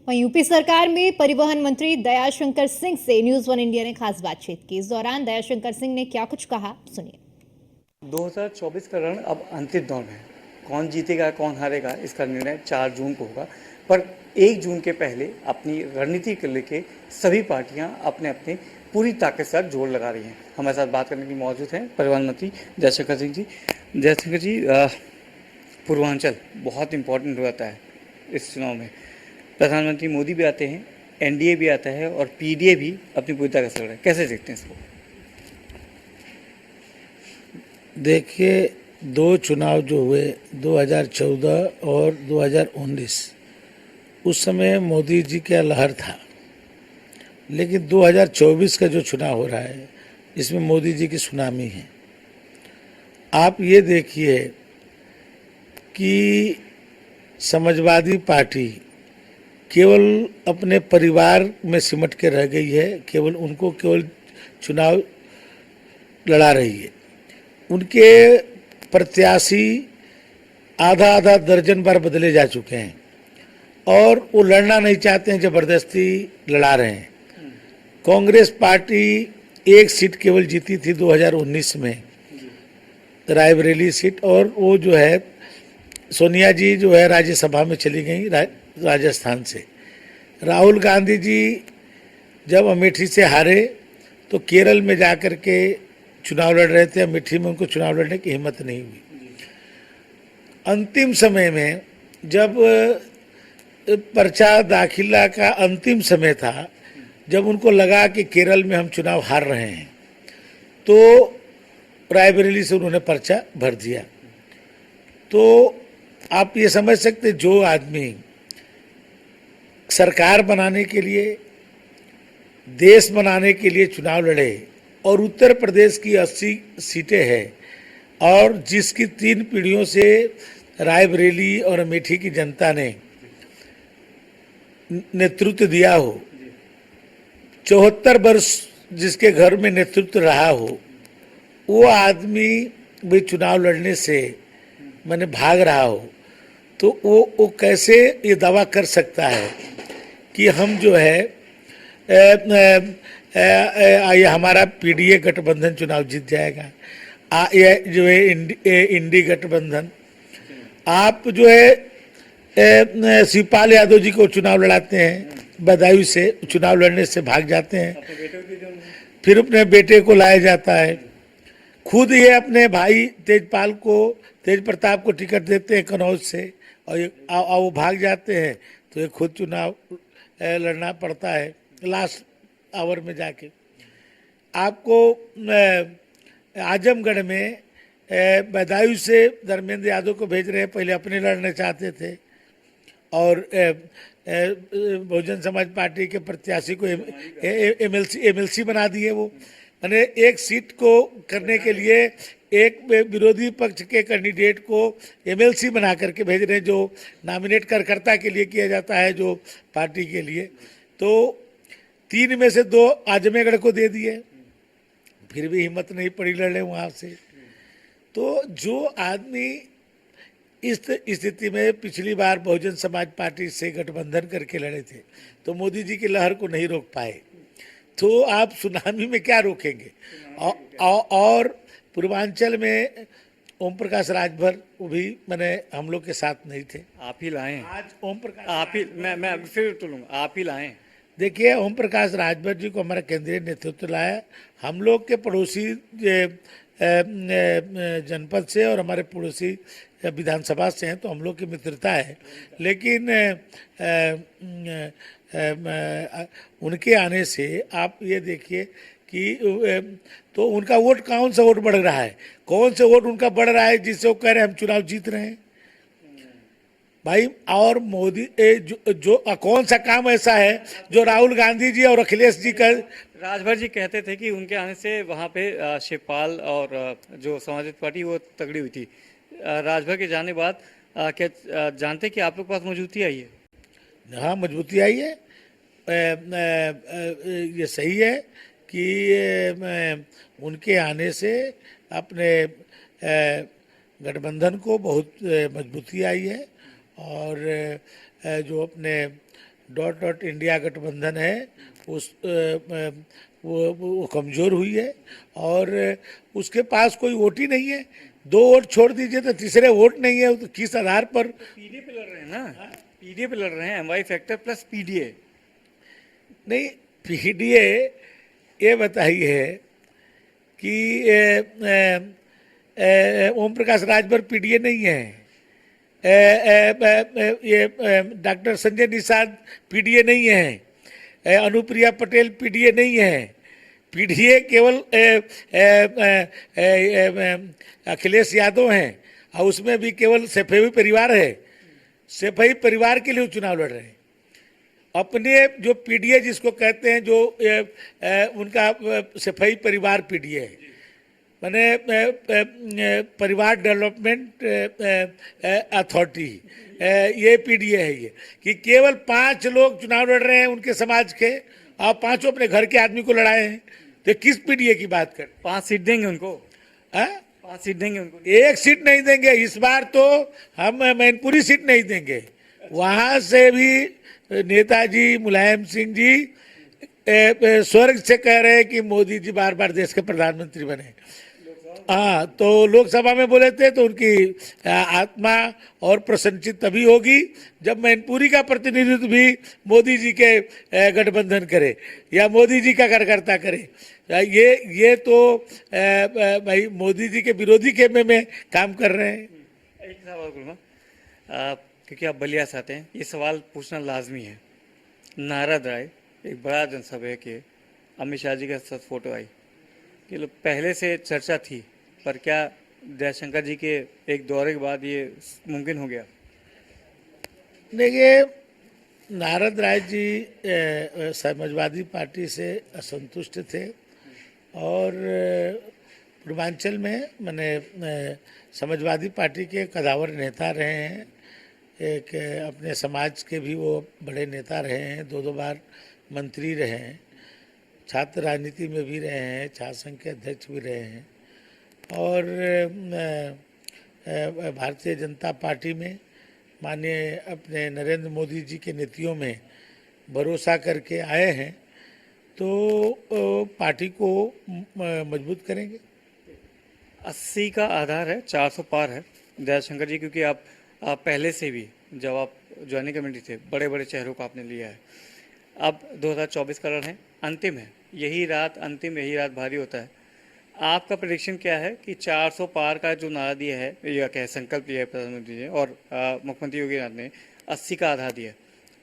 वहीं यूपी सरकार में परिवहन मंत्री दयाशंकर सिंह से न्यूज वन इंडिया ने खास बातचीत की। इस दौरान दयाशंकर सिंह ने क्या कुछ कहा, सुनिए। 2024 का रण अब अंतिम दौर में है। कौन जीतेगा कौन हारेगा इसका निर्णय 4 जून को होगा, पर 1 जून के पहले अपनी रणनीति को लेके सभी पार्टियां अपने अपने पूरी ताकत से जोर लगा रही हैं। हमारे साथ बात करने के लिए मौजूद हैं परिवहन मंत्री दयाशंकर सिंह जी। दयाशंकर जी, पूर्वांचल बहुत इम्पोर्टेंट रहता है इस चुनाव में। प्रधानमंत्री मोदी भी आते हैं, एनडीए भी आता है और पीडीए भी अपनी पूरी ताकत से लड़ रहा है। कैसे देखते हैं इसको? देखिए, 2 चुनाव जो हुए 2014 और 2019, उस समय मोदी जी का लहर था, लेकिन 2024 का जो चुनाव हो रहा है इसमें मोदी जी की सुनामी है। आप ये देखिए कि समाजवादी पार्टी केवल अपने परिवार में सिमट के रह गई है, केवल चुनाव लड़ा रही है। उनके प्रत्याशी आधा आधा दर्जन बार बदले जा चुके हैं और वो लड़ना नहीं चाहते हैं, जबरदस्ती लड़ा रहे हैं। कांग्रेस पार्टी 1 सीट केवल जीती थी 2019 में, रायबरेली सीट, और वो जो है सोनिया जी जो है राज्यसभा में चली गई राजस्थान से। राहुल गांधी जी जब अमेठी से हारे तो केरल में जाकर के चुनाव लड़ रहे थे। अमेठी में उनको चुनाव लड़ने की हिम्मत नहीं हुई। अंतिम समय में जब पर्चा दाखिला का अंतिम समय था, जब उनको लगा कि केरल में हम चुनाव हार रहे हैं, तो रायबरेली से उन्होंने पर्चा भर दिया। तो आप ये समझ सकते, जो आदमी सरकार बनाने के लिए, देश बनाने के लिए चुनाव लड़े और उत्तर प्रदेश की 80 सीटें हैं और जिसकी 3 पीढ़ियों से रायबरेली और अमेठी की जनता ने नेतृत्व दिया हो, 74 वर्ष जिसके घर में नेतृत्व रहा हो, वो आदमी भी चुनाव लड़ने से मैंने भाग रहा हो, तो वो कैसे ये दावा कर सकता है कि हम जो है ये हमारा पीडीए गठबंधन चुनाव जीत जाएगा, ये जो है इंडी गठबंधन। आप जो है शिवपाल यादव जी को चुनाव लड़ाते हैं, बदायूं से चुनाव लड़ने से भाग जाते हैं, फिर अपने बेटे को लाया जाता है। खुद ये अपने भाई तेज प्रताप को टिकट देते हैं कन्नौज से, और वो भाग जाते हैं, तो ये खुद चुनाव लड़ना पड़ता है लास्ट आवर में जाके। आपको आजमगढ़ में बदायूं से धर्मेंद्र यादव को भेज रहे हैं, पहले अपने लड़ने चाहते थे, और बहुजन समाज पार्टी के प्रत्याशी को एमएलसी बना दिए। वो मैंने 1 सीट को करने के लिए एक विरोधी पक्ष के कैंडिडेट को एमएलसी बना करके भेज रहे हैं, जो नॉमिनेट कार्यकर्ता के लिए किया जाता है, जो पार्टी के लिए। तो 3 में से 2 आजमगढ़ को दे दिए, फिर भी हिम्मत नहीं पड़ी लड़ने वहाँ से। तो जो आदमी इस स्थिति में पिछली बार बहुजन समाज पार्टी से गठबंधन करके लड़े थे, तो मोदी जी की लहर को नहीं रोक पाए, तो आप सुनामी में क्या रोकेंगे? और पूर्वांचल में ओम प्रकाश राजभर, वो भी मैंने हम लोग के साथ नहीं थे। आप ही लाए आज ओम प्रकाश, आप ही, मैं फिर तो लूँगा, आप ही लाए। देखिए, ओम प्रकाश राजभर जी को हमारा केंद्रीय नेतृत्व लाया। हम लोग के पड़ोसी जनपद से और हमारे पड़ोसी विधानसभा से हैं, तो हम लोग की मित्रता है, लेकिन उनके आने से आप ये देखिए कि तो उनका वोट, कौन सा वोट बढ़ रहा है, कौन सा वोट उनका बढ़ रहा है जिससे वो कह रहे हैं हम चुनाव जीत रहे हैं भाई। और मोदी जो कौन सा काम ऐसा है जो राहुल गांधी जी और अखिलेश जी कर। राजभर जी कहते थे कि उनके आने से वहाँ पे शिवपाल और जो समाजवादी पार्टी वो तगड़ी हुई थी। राजभर के जाने बाद क्या जानते कि आप लोग के पास मजबूती आई है? हाँ, मजबूती आई है। ये सही है कि उनके आने से अपने गठबंधन को बहुत मजबूती आई है, और जो अपने डॉट डॉट इंडिया गठबंधन है वो कमज़ोर हुई है और उसके पास कोई वोट ही नहीं है। 2 वोट छोड़ दीजिए तो तीसरे वोट नहीं है, तो किस आधार पर? पीडीए पे लड़ रहे हैं ना, पीडीए पे लड़ रहे हैं, एमवाई फैक्टर प्लस पीडीए। नहीं, पीडीए ये बताइए कि ओम प्रकाश राजभर पीडीए नहीं है, ये डॉक्टर संजय निषाद पीडीए नहीं है, अनुप्रिया पटेल पीडीए नहीं है। पीडीए केवल अखिलेश यादव हैं और उसमें भी केवल सैफई परिवार है। सैफई परिवार के लिए चुनाव लड़ रहे हैं। अपने जो पीडीए जिसको कहते हैं, जो उनका सैफई परिवार पीडीए है, माने परिवार डेवलपमेंट अथॉरिटी, ये पीडीए है ये, कि केवल 5 लोग चुनाव लड़ रहे हैं उनके समाज के, और 5 अपने घर के आदमी को लड़ाए हैं। तो किस पीडीए की बात कर? 5 सीट देंगे उनको, 5 सीट देंगे उनको। 1 सीट नहीं देंगे इस बार, तो हम मैनपुरी सीट नहीं देंगे। वहां से भी नेताजी मुलायम सिंह जी स्वर्ग से कह रहे हैं कि मोदी जी बार बार देश के प्रधानमंत्री बने। हाँ, तो लोकसभा में बोले थे तो उनकी आत्मा और प्रसन्नचित तभी होगी जब मैनपुरी का प्रतिनिधित्व भी मोदी जी के गठबंधन करे या मोदी जी का कार्यकर्ता करे। ये तो भाई मोदी जी के विरोधी खेमे में काम कर रहे हैं। एक सवाल करूँगा, क्योंकि आप बलिया से आते हैं, ये सवाल पूछना लाजमी है। नारद राय एक बड़ा जनसभा है कि अमित शाह जी के साथ फोटो आई, कि पहले से चर्चा थी, पर क्या जयशंकर जी के एक दौरे के बाद ये मुमकिन हो गया? देखिए, नारद राय जी समाजवादी पार्टी से असंतुष्ट थे और पूर्वांचल में मैंने समाजवादी पार्टी के कदावर नेता रहे हैं। एक अपने समाज के भी वो बड़े नेता रहे हैं, 2 बार मंत्री रहे हैं, छात्र राजनीति में भी रहे हैं, छात्र संघ के अध्यक्ष भी रहे हैं और भारतीय जनता पार्टी में माननीय अपने नरेंद्र मोदी जी के नीतियों में भरोसा करके आए हैं, तो पार्टी को मजबूत करेंगे। 80 का आधार है, 400 पार है जयशंकर जी, क्योंकि आप पहले से भी जब आप ज्वाइनिंग कमेटी थे, बड़े बड़े चेहरों को आपने लिया है। अब 2024 का रण है, अंतिम है, यही रात अंतिम, यही रात भारी होता है। आपका प्रेडिक्शन क्या है कि 400 पार का जो नारा दिया है या क्या संकल्प लिया है प्रधानमंत्री जी और मुख्यमंत्री योगी आदित्यनाथ ने 80 का आधार दिया,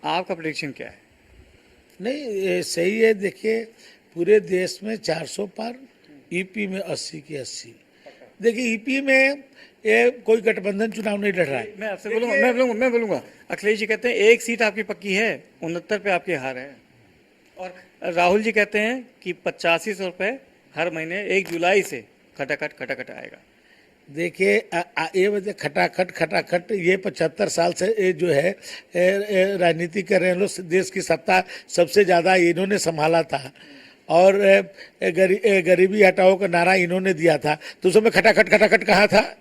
आपका प्रेडिक्शन क्या है? नहीं, ये सही है। देखिए, पूरे देश में 400 पार, ईपी में 80 की 80। देखिए, ईपी में ये कोई गठबंधन चुनाव नहीं लड़ रहा है। मैं आपसे मैं बोलूँगा अखिलेश जी कहते हैं 1 सीट आपकी पक्की है, 69 पे आपकी हार है, और राहुल जी कहते हैं कि 8500 रुपये हर महीने 1 जुलाई से खटाखट आएगा। देखिए, ये वजह खटाखट ये 75 साल से ये जो है राजनीति कर रहे हैं लोग। देश की सत्ता सबसे ज़्यादा इन्होंने संभाला था और गरीबी हटाओ का नारा इन्होंने दिया था, तो उस समय खटाखट कहाँ था?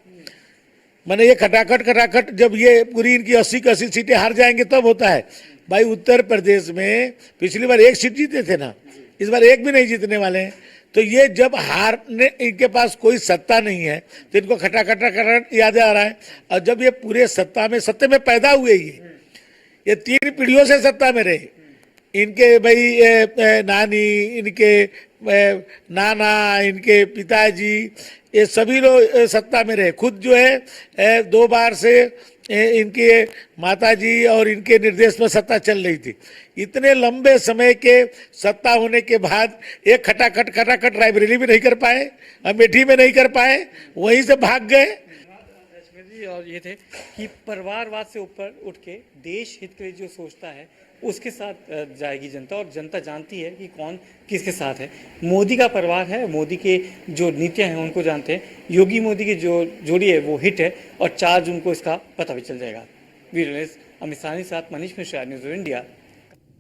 मैंने ये खटाखट जब ये पूरी इनकी 80 की 80 सीटें हार जाएंगे तब होता है। भाई, उत्तर प्रदेश में पिछली बार 1 सीट जीते थे ना, इस बार 1 भी नहीं जीतने वाले हैं। तो ये जब हारने, इनके पास कोई सत्ता नहीं है तो इनको खटाखट याद आ रहा है। और जब ये पूरे सत्ते में पैदा हुए, ये 3 पीढ़ियों से सत्ता में रहे, इनके भाई नानी, इनके नाना, इनके पिताजी, ये सभी लोग सत्ता में रहे। खुद जो है 2 बार से इनके माताजी और इनके निर्देश में सत्ता चल रही थी। इतने लंबे समय के सत्ता होने के बाद एक खटाखट रायबरेली भी नहीं कर पाए, अमेठी में नहीं कर पाए, वहीं से भाग गए। और ये थे कि परिवारवाद से ऊपर उठ के देश हित के लिए जो सोचता है उसके साथ जाएगी जनता, और जनता जानती है कि कौन किसके साथ है। मोदी का परिवार है, मोदी के जो नीतियां हैं उनको जानते हैं। योगी मोदी की जो जोड़ी है वो हिट है, और 4 जून को इसका पता भी चल जाएगा। वीडियो अमित सानी साथ मनीष मिश्रा, न्यूज़ इंडिया।